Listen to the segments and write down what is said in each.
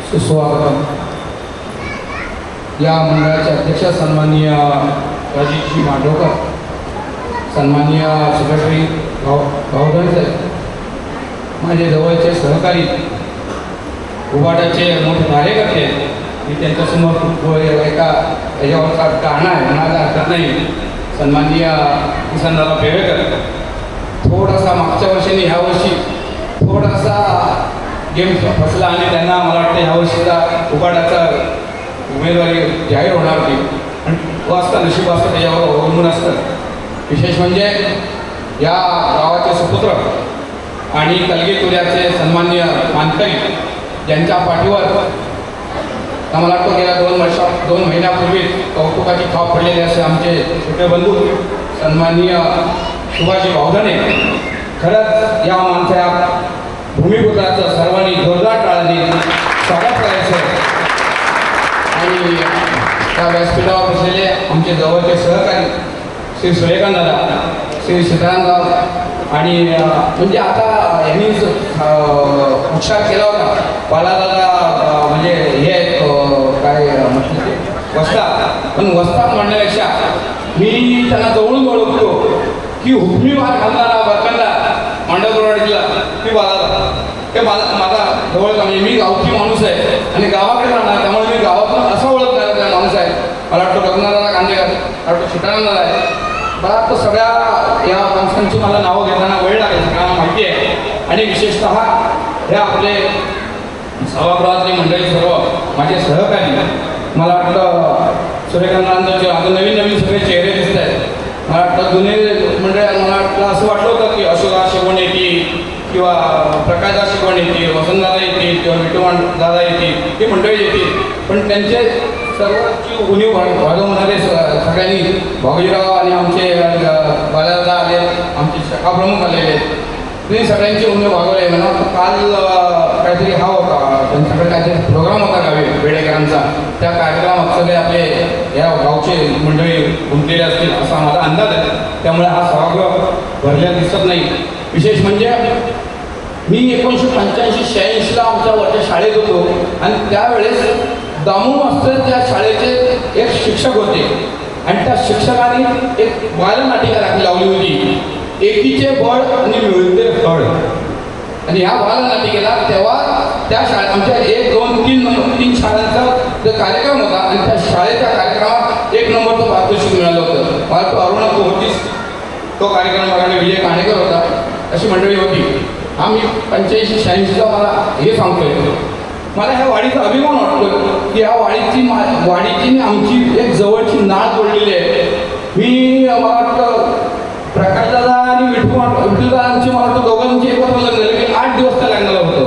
सुस्वागतम. या मंडळाचे अध्यक्ष सन्माननीय राजेशजी मांडवकर, सन्माननीय सेक्रेटरी भाऊधन साहेब, माझे जवळचे सहकारी, उभाटाचे मोठे कार्यकर्ते, मी त्यांच्यासमोर एका याच्यावरचा गाणं आहे म्हणायला हरकत नाही. सन्माननीय किसनदादा पेवेकर, थोडासा मागच्या वर्षाने ह्या वर्षी थोडासा गेम फसला आणि त्यांना मला वाटतं ह्या वर्षीचा उभाटाचा उमेदवारी जाहीर होणार होती. आणि तो असता नशीब असतं त्याच्यावर अवलंबून असतं. विशेष म्हणजे या गावाचे सुपुत्र आणि कलगीतुऱ्याचे सन्माननीय मानकरी ज्यांच्या पाठीवर आम्हाला वाटतं गेल्या 2 महिन्यापूर्वी कौतुकाची थाप पडलेले असे आमचे छोटे बंधू सन्माननीय सुभाषजी भाऊधने. खरंच या माणसा भूमिपुत्राचं सर्वांनी जोरदार टाळ्यांनी स्वागत करायचं. आणि त्या व्यासपीठावर बसलेले आमचे जवळचे सहकारी श्री सुरेखान दादा, श्री सीतारामराव आणि म्हणजे आता यांनी उच्चार केला होता बालादादा, म्हणजे हे काय म्हटलं ते वस्ताद. पण वस्ताद म्हणण्यापेक्षा मी त्यांना जवळून ओळखतो की हुकमी वाद घालणारा बरकंदा मांडवकरवाडीला ती बालादादा. ते माझा जवळ म्हणजे मी गावची माणूस आहे आणि गावाकडे राहणार, त्यामुळे मी गावातून असा ओळखणारा त्या माणूस आहे. मला वाटतं रघुनाथदादा कांदेकर, मला वाटतं सीतारामदादा आहे. मला वाटतं सगळ्या या माणसांची मला नावं घेताना वेळ लागेल, सगळ्यांना माहिती आहे. आणि विशेषतः हे आपले सभागृहातली मंडळी सर्व माझे सहकारी, मला वाटतं सूर्यकांतांचे आता नवीन सगळे चेहरे दिसत आहेत. मला वाटतं जुने मंडळी मला वाटतं असं वाटलं होतं की अशोकदादा शिवण येतील किंवा प्रकाशदा शिवण येतील, वसंतदादा येतील किंवा विठुवान दादा येतील, ही मंडळी येतील. पण त्यांचे सर्वची उणीव वाढवणारे सगळ्यांनी भाऊजीराव आणि आमचे बालादादा आले, आमचे शाखाप्रमुख आलेले आहेत. तुम्ही सगळ्यांची उणीव भागवले. म्हणा काल काहीतरी हा होता, त्यांच्याकडे काहीतरी प्रोग्राम होता गावी बेडेकरांचा. त्या कार्यक्रमात सगळे आपले या गावचे मंडळी गुंतलेले असतील असा माझा अंदाज आहे. त्यामुळे हा सभागृह भरलेला दिसत नाही. विशेष म्हणजे मी 1985-86ला आमच्या वरच्या शाळेत होतो आणि त्यावेळेस दामू मास्तर त्या शाळेचे एक शिक्षक होते आणि त्या शिक्षकाने एक बालनाटिका लावली होती, एकीचे बळ आणि मिळते फळ. आणि ह्या बालनाटिकेला तेव्हा त्या शाळेत आमच्या 1, 2, 3 शाळांचा जो कार्यक्रम होता आणि त्या शाळेच्या कार्यक्रमात 1 नंबरचं पारितोषिक मिळालं होतं. मला तो अरुणा तू होतीस, तो कार्यक्रम बघायला विजय काणेकर होता, अशी मंडळी होती. आम्ही 85-86ला मला हे सांगतोय. मला ह्या वाडीचा अभिमान वाटतो की ह्या वाडीची आमची एक जवळची नाळ जोडलेली आहे. मी मला वाटतं प्रकाशदादा आणि विठुदादांची मला वाटतं दोघांची एकत्र लग्न झाले की 8 दिवस त्या लग्नाला होतं.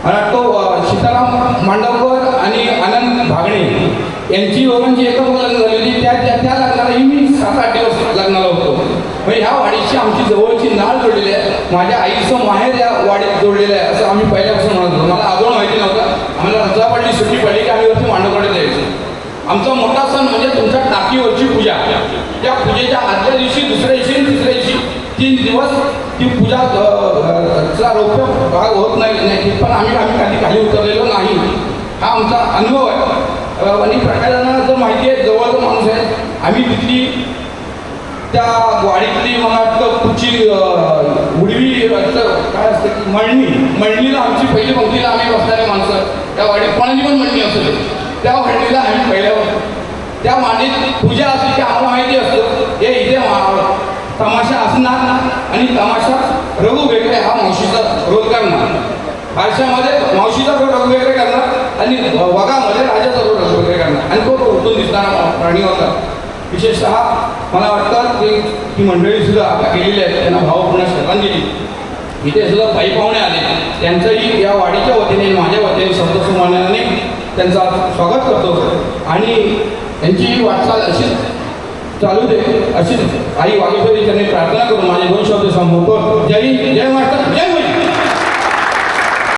मला वाटतं सीताराम मांडवकर आणि आनंद भागणे यांची दोघांची एकत्र लग्न झालेली. त्या लग्नालाही मी 7-8 दिवस लग्नाला होतो. म्हणजे ह्या वाडीची आमची जवळची नाळ जोडलेली आहे. माझ्या आईचं माहेर या वाडीत जोडलेलं आहे असं आम्ही पहिल्यापासून म्हणत होतो. मला अजून माहिती नव्हतं. आम्हाला रजा पडली, सुट्टी पडली की आम्ही वरती मांडवकडे जायचो. आमचा मोठा सण म्हणजे तुमच्या टाकीवरची पूजा. त्या पूजेच्या आदल्या दिवशी, दुसऱ्या दिवशी, तिसऱ्या दिवशी 3 दिवस ती पूजा चा रौप्य भाग होत नाही. पण आम्ही खाली उतरलेलो नाही. हा आमचा अनुभव आहे. आणि प्रकाशांना जर माहिती आहे, जवळचा माणूस आहे. आम्ही तिथली त्या वाडीतली मला वाटतं पुढची उडवी काय असते मळणीला आमची पहिली पंक्तीला आम्ही बसणारे माणसं. त्या वाडीत कोणाची पण मळणी असते, त्या मळणीला आम्ही पहिल्या त्या मांडीत पूजा असली की आम्हाला माहिती असतं हे इथे तमाशा असणार आणि तमाशा रघु वेगळे हा मावशीचा रोल करणार, आरशामध्ये मावशीचा रोल रघु वेगळे करणार आणि वगामध्ये राजाचा रोल रघु वेगळे करणार. आणि तो उठून दिसणारा प्राणी होता. विशेषतः मला वाटतं की ती मंडळी सुद्धा आता केलेली आहेत, त्यांना भावपूर्ण श्रद्धांजली. इथे सुद्धा पायी पाहुणे आले, त्यांचंही या वाडीच्या वतीने माझ्या वतीने शब्दसन्मानाने त्यांचं स्वागत करतो. आणि त्यांची वाटचाल अशीच चालू दे, अशीच आई वागेश्वरी त्यांनी प्रार्थना करून माझे 2 शब्द संपवतो. जय हिंद, जय महाराष्ट्र, जय